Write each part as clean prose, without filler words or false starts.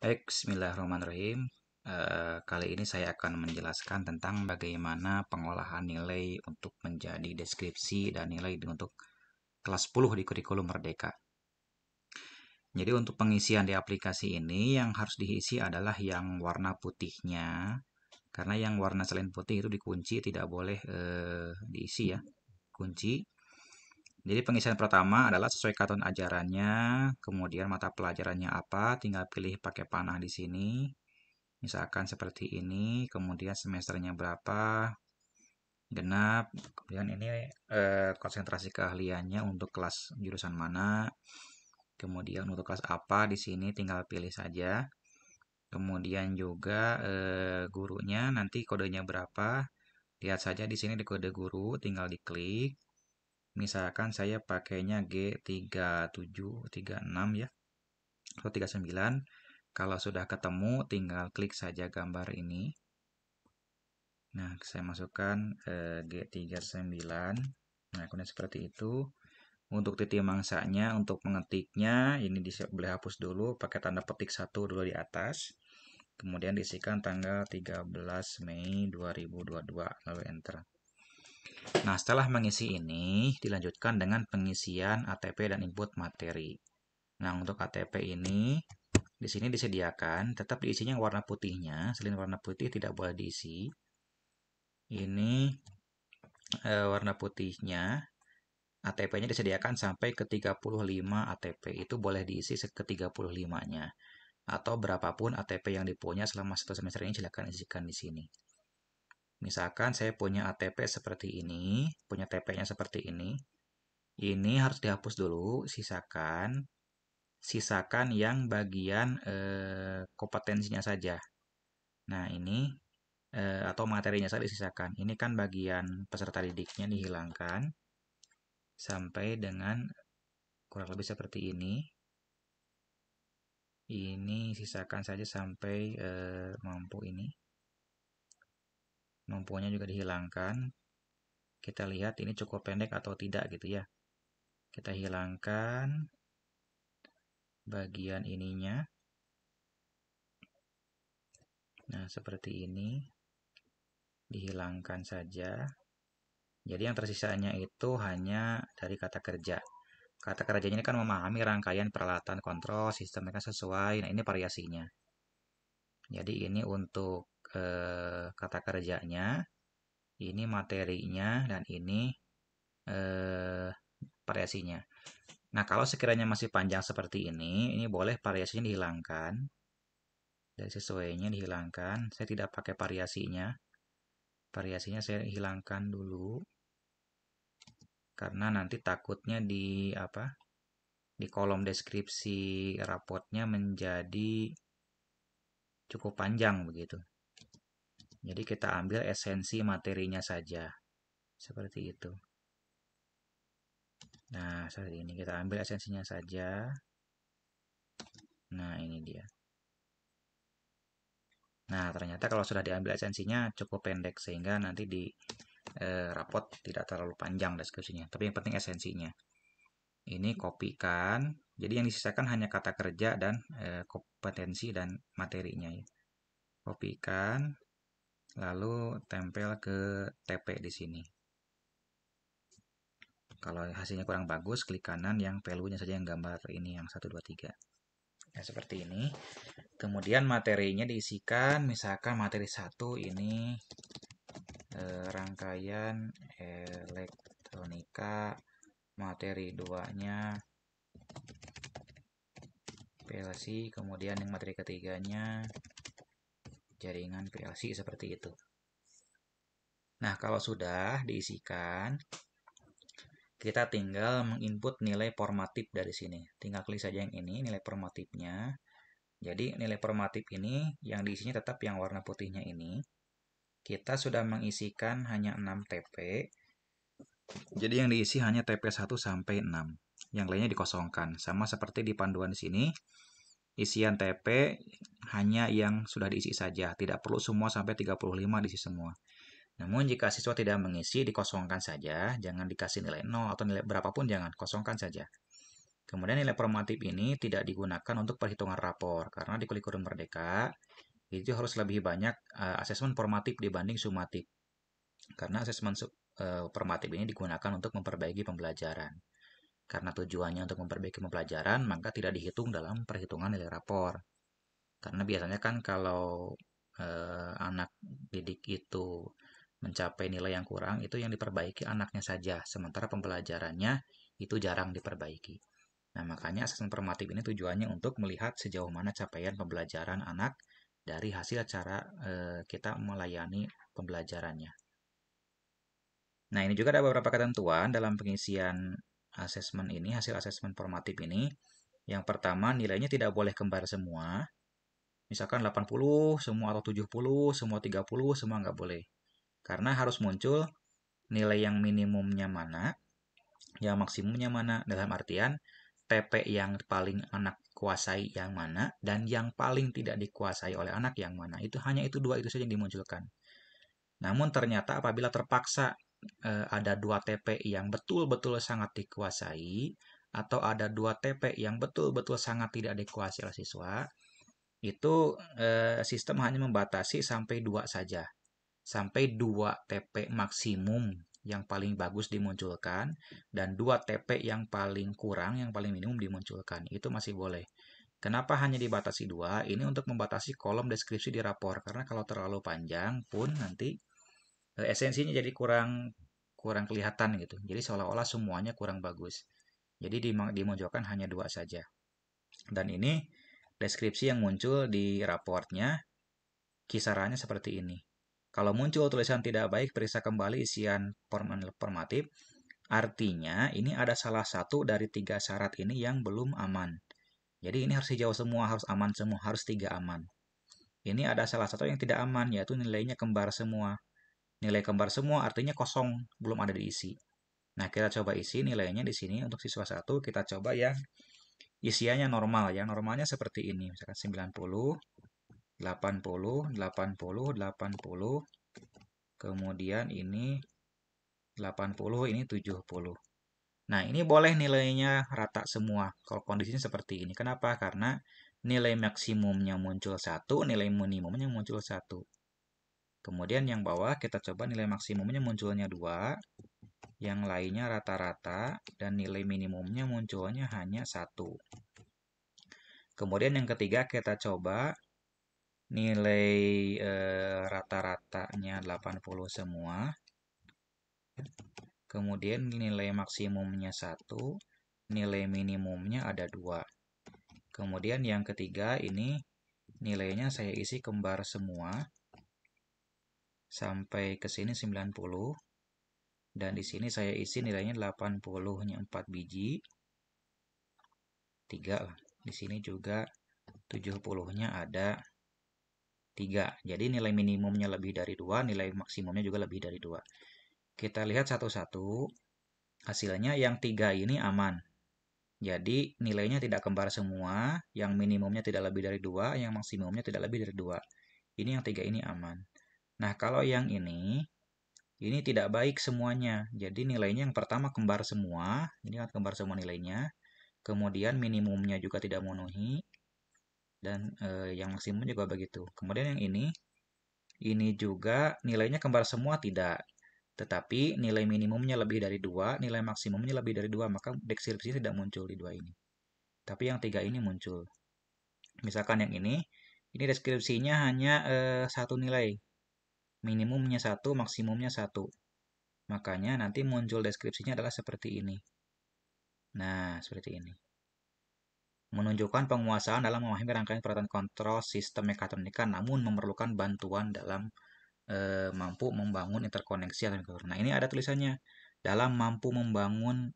Baik, bismillahirrahmanirrahim. Kali ini saya akan menjelaskan tentang bagaimana pengolahan nilai untuk menjadi deskripsi dan nilai untuk kelas 10 di kurikulum Merdeka. Jadi untuk pengisian di aplikasi ini yang harus diisi adalah yang warna putihnya, karena yang warna selain putih itu dikunci, tidak boleh diisi ya, kunci. Jadi pengisian pertama adalah sesuai tahun ajarannya, kemudian mata pelajarannya apa, tinggal pilih pakai panah di sini. Misalkan seperti ini, kemudian semesternya berapa, genap, kemudian ini konsentrasi keahliannya untuk kelas jurusan mana, kemudian untuk kelas apa di sini tinggal pilih saja. Kemudian juga gurunya nanti kodenya berapa, lihat saja di sini di kode guru, tinggal diklik. Misalkan saya pakainya G3736 ya, atau 39. Kalau sudah ketemu, tinggal klik saja gambar ini. Nah, saya masukkan G39. Nah, kemudian seperti itu. Untuk titik mangsanya, untuk mengetiknya, ini boleh hapus dulu, pakai tanda petik 1 dulu di atas. Kemudian diisikan tanggal 13 Mei 2022, lalu enter. Nah, setelah mengisi ini, dilanjutkan dengan pengisian ATP dan input materi. Nah, untuk ATP ini, di sini disediakan, tetap diisinya warna putihnya, selain warna putih tidak boleh diisi. Ini warna putihnya, ATP-nya disediakan sampai ke 35 ATP. Itu boleh diisi ke 35-nya. Atau berapapun ATP yang dipunya selama satu semester ini silakan isikan di sini. Misalkan saya punya ATP seperti ini, punya TP-nya seperti ini. Ini harus dihapus dulu, sisakan yang bagian kompetensinya saja. Nah, ini atau materinya saja disisakan. Ini kan bagian peserta didiknya dihilangkan sampai dengan kurang lebih seperti ini. Ini sisakan saja sampai mampu ini. Mampunya juga dihilangkan. Kita lihat ini cukup pendek atau tidak gitu ya. Kita hilangkan bagian ininya. Nah, seperti ini. Dihilangkan saja. Jadi yang tersisanya itu hanya dari kata kerja. Kata kerjanya ini kan memahami rangkaian peralatan kontrol, sistemnya kan sesuai. Nah, ini variasinya. Jadi ini untuk kata kerjanya, ini materinya, dan ini variasinya. Nah, kalau sekiranya masih panjang seperti ini boleh variasinya dihilangkan. Dari sesuainya dihilangkan. Saya tidak pakai variasinya. Variasinya saya hilangkan dulu. Karena nanti takutnya di kolom deskripsi rapotnya menjadi cukup panjang begitu. Jadi kita ambil esensi materinya saja. Seperti itu. Nah, seperti ini kita ambil esensinya saja. Nah, ini dia. Nah, ternyata kalau sudah diambil esensinya cukup pendek sehingga nanti di rapot tidak terlalu panjang deskripsinya. Tapi yang penting esensinya. Ini kopikan. Jadi yang disisakan hanya kata kerja dan kompetensi dan materinya ya. Kopikan, lalu tempel ke TP di sini. Kalau hasilnya kurang bagus, klik kanan yang value-nya saja yang gambar ini yang 1 2 3. Nah, seperti ini. Kemudian materinya diisikan, misalkan materi 1 ini rangkaian elektronika, materi 2-nya PLC, kemudian yang materi ketiganya jaringan PLC seperti itu. Nah, kalau sudah diisikan, kita tinggal menginput nilai formatif dari sini. Tinggal klik saja yang ini, nilai formatifnya. Jadi nilai formatif ini yang diisinya tetap yang warna putihnya ini. Kita sudah mengisikan hanya 6 TP. Jadi yang diisi hanya TP 1 sampai 6. Yang lainnya dikosongkan. Sama seperti di panduan di sini. Isian TP hanya yang sudah diisi saja. Tidak perlu semua sampai 35 diisi semua. Namun jika siswa tidak mengisi, dikosongkan saja. Jangan dikasih nilai 0 atau nilai berapapun, jangan. Kosongkan saja. Kemudian nilai formatif ini tidak digunakan untuk perhitungan rapor karena di kurikulum Merdeka itu harus lebih banyak asesmen formatif dibanding sumatif. Karena asesmen formatif ini digunakan untuk memperbaiki pembelajaran. Karena tujuannya untuk memperbaiki pembelajaran, maka tidak dihitung dalam perhitungan nilai rapor. Karena biasanya kan kalau anak didik itu mencapai nilai yang kurang, itu yang diperbaiki anaknya saja, sementara pembelajarannya itu jarang diperbaiki. Nah, makanya asesmen formatif ini tujuannya untuk melihat sejauh mana capaian pembelajaran anak dari hasil cara kita melayani pembelajarannya. Nah, ini juga ada beberapa ketentuan dalam pengisian asesmen ini, hasil asesmen formatif ini. Yang pertama, nilainya tidak boleh kembar semua. Misalkan 80 semua atau 70, semua 30, semua nggak boleh. Karena harus muncul nilai yang minimumnya mana, yang maksimumnya mana. Dalam artian, TP yang paling anak kuasai yang mana, dan yang paling tidak dikuasai oleh anak yang mana. Itu hanya itu dua itu saja yang dimunculkan. Namun ternyata apabila terpaksa ada dua TP yang betul-betul sangat dikuasai, atau ada dua TP yang betul-betul sangat tidak dikuasai oleh siswa, itu sistem hanya membatasi sampai dua saja. Sampai dua TP maksimum yang paling bagus dimunculkan, dan dua TP yang paling kurang, yang paling minimum dimunculkan. Itu masih boleh. Kenapa hanya dibatasi dua? Ini untuk membatasi kolom deskripsi di rapor. Karena kalau terlalu panjang pun nanti esensinya jadi kurang kurang kelihatan gitu. Jadi seolah-olah semuanya kurang bagus. Jadi dimunculkan hanya dua saja. Dan ini deskripsi yang muncul di raportnya kisarannya seperti ini. Kalau muncul tulisan tidak baik, periksa kembali isian formatif. Artinya ini ada salah satu dari tiga syarat ini yang belum aman. Jadi ini harus hijau semua, harus aman semua, harus tiga aman. Ini ada salah satu yang tidak aman, yaitu nilainya kembar semua. Nilai kembar semua artinya kosong, belum ada diisi. Nah, kita coba isi nilainya di sini untuk siswa 1, kita coba yang isiannya normal. Yang normalnya seperti ini, misalkan 90, 80, 80, 80, kemudian ini 80, ini 70. Nah, ini boleh nilainya rata semua kalau kondisinya seperti ini. Kenapa? Karena nilai maksimumnya muncul 1, nilai minimumnya muncul 1. Kemudian yang bawah kita coba nilai maksimumnya munculnya 2, yang lainnya rata-rata, dan nilai minimumnya munculnya hanya 1. Kemudian yang ketiga kita coba nilai rata-ratanya 80 semua. Kemudian nilai maksimumnya 1, nilai minimumnya ada 2. Kemudian yang ketiga ini nilainya saya isi kembar semua sampai ke sini 90. Dan di sini saya isi nilainya 80-nya 4 biji. 3 lah. Di sini juga 70-nya ada 3. Jadi nilai minimumnya lebih dari 2, nilai maksimumnya juga lebih dari 2. Kita lihat satu-satu. Hasilnya yang 3 ini aman. Jadi nilainya tidak kembar semua, yang minimumnya tidak lebih dari 2, yang maksimumnya tidak lebih dari 2. Ini yang 3 ini aman. Nah, kalau yang ini tidak baik semuanya. Jadi nilainya yang pertama kembar semua, ini kan kembar semua nilainya. Kemudian minimumnya juga tidak memenuhi, dan yang maksimum juga begitu. Kemudian yang ini juga nilainya kembar semua tidak. Tetapi nilai minimumnya lebih dari 2, nilai maksimumnya lebih dari 2, maka deskripsinya tidak muncul di 2 ini. Tapi yang 3 ini muncul. Misalkan yang ini deskripsinya hanya satu nilai. Minimumnya 1, maksimumnya 1. Makanya nanti muncul deskripsinya adalah seperti ini. Nah, seperti ini. Menunjukkan penguasaan dalam memahami rangkaian peralatan kontrol sistem mekatronika, namun memerlukan bantuan dalam mampu membangun interkoneksi atau mikrokontroller. Nah, ini ada tulisannya dalam mampu membangun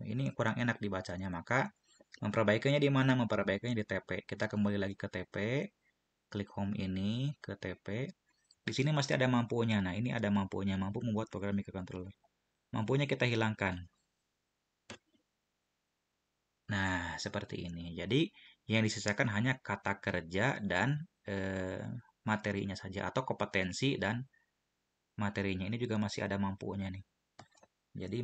ini kurang enak dibacanya, maka memperbaikinya di mana? Memperbaikinya di TP. Kita kembali lagi ke TP, klik home ini ke TP. Di sini masih ada mampunya. Nah, ini ada mampunya, mampu membuat program microcontroller. Mampunya kita hilangkan. Nah, seperti ini. Jadi, yang disisakan hanya kata kerja dan materinya saja, atau kompetensi dan materinya. Ini juga masih ada mampunya nih. Jadi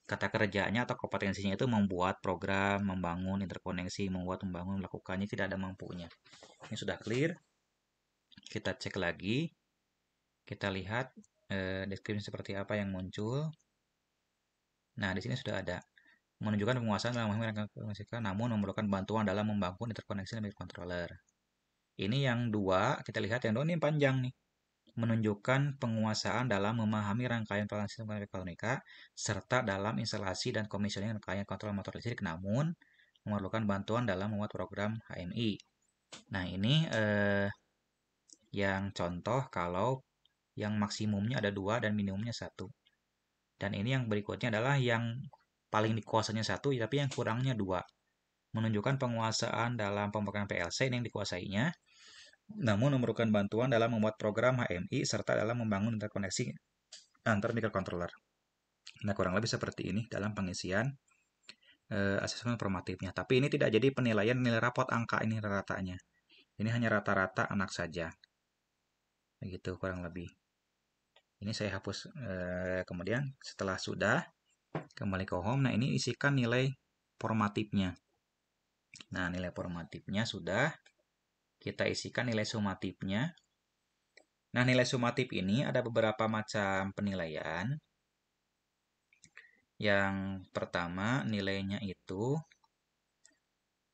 kata kerjanya atau kompetensinya itu membuat program, membangun interkoneksi, membangun, melakukannya, tidak ada mampunya. Ini sudah clear. Kita cek lagi. Kita lihat deskripsi seperti apa yang muncul. Nah, di sini sudah ada menunjukkan penguasaan dalam menghasilkan, namun memerlukan bantuan dalam membangun interkoneksi dan microcontroller. Ini yang dua, kita lihat yang dua ini panjang nih. Menunjukkan penguasaan dalam memahami rangkaian peralatan sistem elektronika serta dalam instalasi dan commissioning rangkaian kontrol motor listrik, namun memerlukan bantuan dalam membuat program HMI. Nah, ini yang contoh kalau yang maksimumnya ada 2 dan minimumnya 1. Dan ini yang berikutnya adalah yang paling dikuasainya 1, tapi yang kurangnya 2. Menunjukkan penguasaan dalam pemrograman PLC yang dikuasainya, namun memerlukan bantuan dalam membuat program HMI serta dalam membangun interkoneksi antar microcontroller. Nah, kurang lebih seperti ini dalam pengisian asesmen formatifnya. Tapi ini tidak jadi penilaian nilai rapot angka ini rata-ratanya. Ini hanya rata-rata anak saja. Begitu kurang lebih. Ini saya hapus. Kemudian setelah sudah, kembali ke home. Nah, ini isikan nilai formatifnya. Nah, nilai formatifnya sudah. Kita isikan nilai sumatifnya. Nah, nilai sumatif ini ada beberapa macam penilaian. Yang pertama, nilainya itu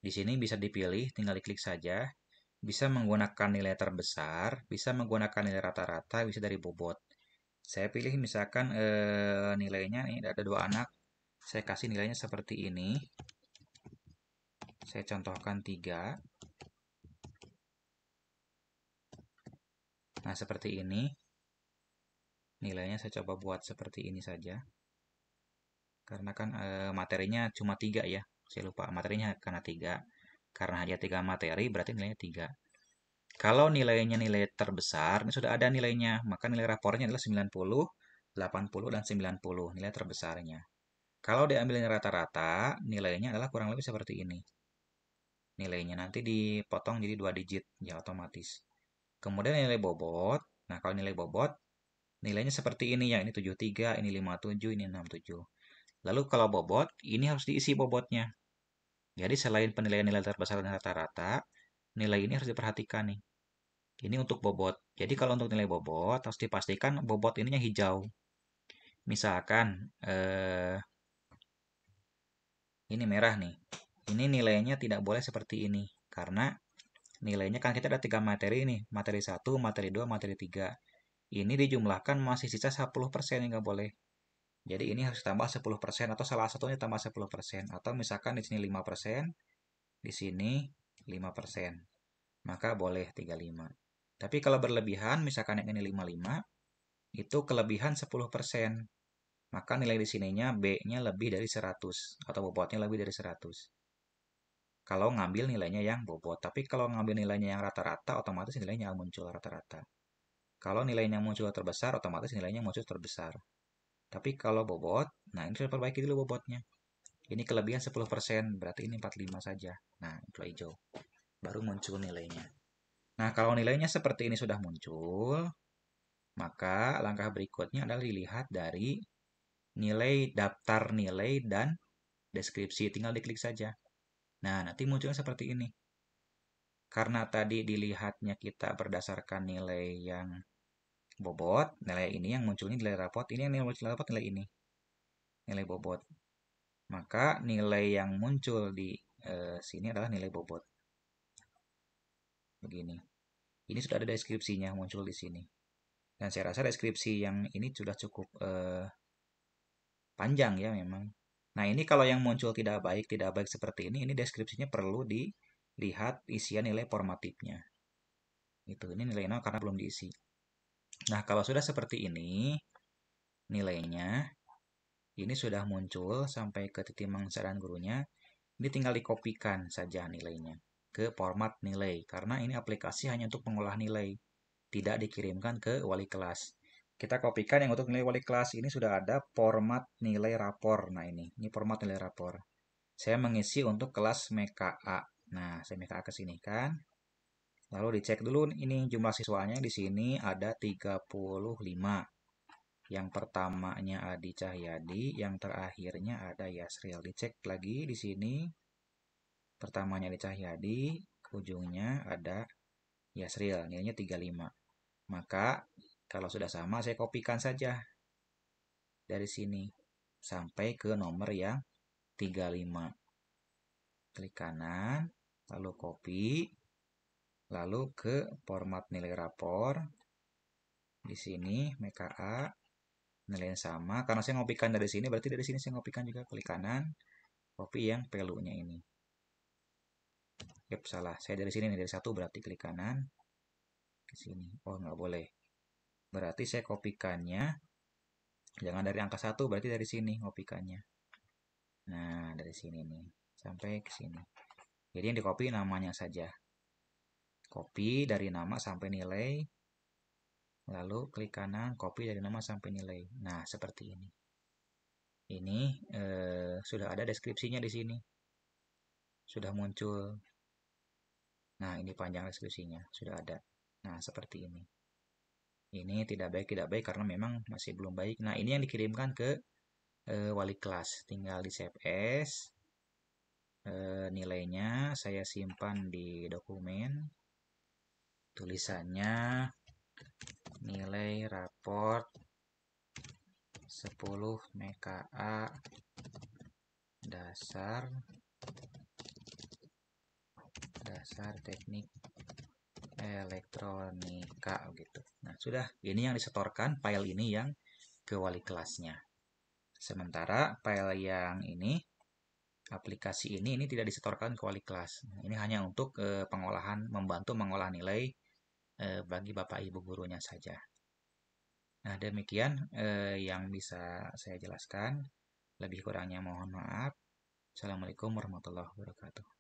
di sini bisa dipilih, tinggal diklik saja. Bisa menggunakan nilai terbesar, bisa menggunakan nilai rata-rata, bisa dari bobot. Saya pilih misalkan nilainya ini ada 2 anak. Saya kasih nilainya seperti ini. Saya contohkan 3. Nah, seperti ini. Nilainya saya coba buat seperti ini saja. Karena kan materinya cuma 3 ya. Saya lupa materinya karena 3. Karena hanya 3 materi berarti nilainya 3. Kalau nilainya nilai terbesar, ini sudah ada nilainya. Maka nilai rapornya adalah 90, 80, dan 90. Nilai terbesarnya. Kalau diambil nilai rata-rata, nilainya adalah kurang lebih seperti ini. Nilainya nanti dipotong jadi 2 digit, ya otomatis. Kemudian nilai bobot. Nah, kalau nilai bobot, nilainya seperti ini ya. Ini 73, ini 57, ini 67. Lalu kalau bobot, ini harus diisi bobotnya. Jadi selain penilaian nilai terbesar dan rata-rata, nilai ini harus diperhatikan nih. Ini untuk bobot. Jadi kalau untuk nilai bobot, harus dipastikan bobot ininya hijau. Misalkan, ini merah nih. Ini nilainya tidak boleh seperti ini. Karena nilainya kan kita ada 3 materi nih. Materi 1, materi 2, materi 3. Ini dijumlahkan masih sisa 10% yang nggak boleh. Jadi ini harus tambah 10% atau salah satunya tambah 10%. Atau misalkan di sini 5%, di sini 5%. Maka boleh 35. Tapi kalau berlebihan, misalkan yang ini 55, itu kelebihan 10%. Maka nilai di sininya B-nya lebih dari 100 atau bobotnya lebih dari 100. Kalau ngambil nilainya yang bobot. Tapi kalau ngambil nilainya yang rata-rata, otomatis nilainya muncul rata-rata. Kalau nilainya muncul terbesar, otomatis nilainya muncul terbesar. Tapi kalau bobot, nah ini sudah perbaiki dulu bobotnya. Ini kelebihan 10%, berarti ini 45 saja. Nah, itu hijau. Baru muncul nilainya. Nah, kalau nilainya seperti ini sudah muncul, maka langkah berikutnya adalah dilihat dari nilai daftar nilai dan deskripsi. Tinggal diklik saja. Nah, nanti munculnya seperti ini. Karena tadi dilihatnya kita berdasarkan nilai yang bobot, nilai ini yang munculnya nilai rapot, ini yang nilai muncul rapot nilai ini. Nilai bobot. Maka nilai yang muncul di sini adalah nilai bobot. Begini. Ini sudah ada deskripsinya muncul di sini. Dan saya rasa deskripsi yang ini sudah cukup panjang ya memang. Nah, ini kalau yang muncul tidak baik seperti ini deskripsinya perlu dilihat isian nilai formatifnya. Itu, ini nilai 0 karena belum diisi. Nah, kalau sudah seperti ini, nilainya, ini sudah muncul sampai ke titik mangsa dan gurunya, ini tinggal dikopikan saja nilainya ke format nilai. Karena ini aplikasi hanya untuk mengolah nilai, tidak dikirimkan ke wali kelas. Kita kopikan yang untuk nilai wali kelas ini sudah ada format nilai rapor. Nah, ini format nilai rapor. Saya mengisi untuk kelas MKA. Nah, saya MKA ke sini kan. Lalu dicek dulu ini jumlah siswanya di sini ada 35. Yang pertamanya Adi Cahyadi, yang terakhirnya ada Yasril. Dicek lagi di sini. Pertamanya Adi Cahyadi, ujungnya ada Yasril, nilainya 35. Maka kalau sudah sama saya kopikan saja dari sini sampai ke nomor yang 35. Klik kanan, lalu copy, lalu ke format nilai rapor. Di sini MKA nilai yang sama. Karena saya ngopikan dari sini, berarti dari sini saya ngopikan juga. Klik kanan, copy yang value-nya ini. Yep, salah. Saya dari sini nih, dari satu berarti klik kanan ke sini. Oh, nggak boleh. Berarti saya kopikannya jangan dari angka 1, berarti dari sini ngopikannya. Nah, dari sini nih sampai ke sini. Jadi yang di copy namanya saja. Copy dari nama sampai nilai, lalu klik kanan, copy dari nama sampai nilai. Nah, seperti ini. Ini sudah ada deskripsinya di sini. Sudah muncul. Nah, ini panjang deskripsinya, sudah ada. Nah, seperti ini. Ini tidak baik karena memang masih belum baik. Nah, ini yang dikirimkan ke wali kelas. Tinggal di save as. Nilainya saya simpan di dokumen. Tulisannya nilai raport 10 MKA dasar teknik elektronika gitu. Nah, sudah ini yang disetorkan file ini yang ke wali kelasnya. Sementara file yang ini aplikasi ini tidak disetorkan ke wali kelas. Nah, ini hanya untuk pengolahan, membantu mengolah nilai bagi Bapak Ibu gurunya saja. Nah, demikian yang bisa saya jelaskan. Lebih kurangnya mohon maaf. Assalamualaikum warahmatullahi wabarakatuh.